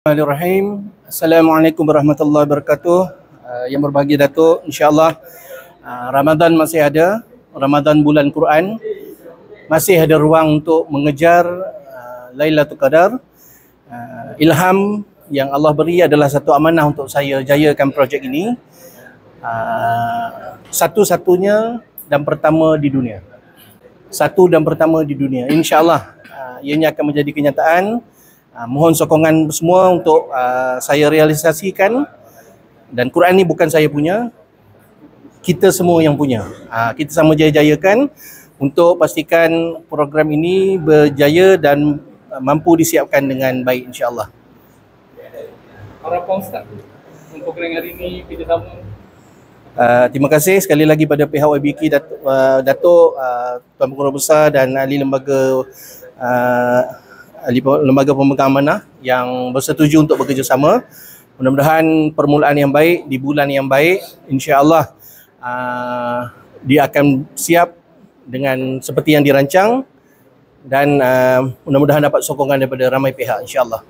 Bismillahirrahmanirrahim. Assalamualaikum warahmatullahi wabarakatuh. Yang berbahagia Datuk, insya-Allah Ramadan masih ada, Ramadan bulan Quran. Masih ada ruang untuk mengejar Lailatul Qadar. Ilham yang Allah beri adalah satu amanah untuk saya jayakan projek ini. Satu-satunya dan pertama di dunia. Satu dan pertama di dunia. Insya-Allah ianya akan menjadi kenyataan. Mohon sokongan semua untuk saya realisasikan. Dan Quran ni bukan saya punya, kita semua yang punya. Kita sama jaya-jayakan untuk pastikan program ini berjaya dan mampu disiapkan dengan baik, insya-Allah. Harapan Ustaz untuk program hari ini kita sama. Terima kasih sekali lagi pada pihak YBK, Datuk, Tuan Pengguna Besar dan ahli lembaga lembaga pemegang amanah yang bersetuju untuk bekerjasama. Mudah-mudahan permulaan yang baik di bulan yang baik, insya-Allah dia akan siap dengan seperti yang dirancang dan mudah-mudahan dapat sokongan daripada ramai pihak, insya-Allah.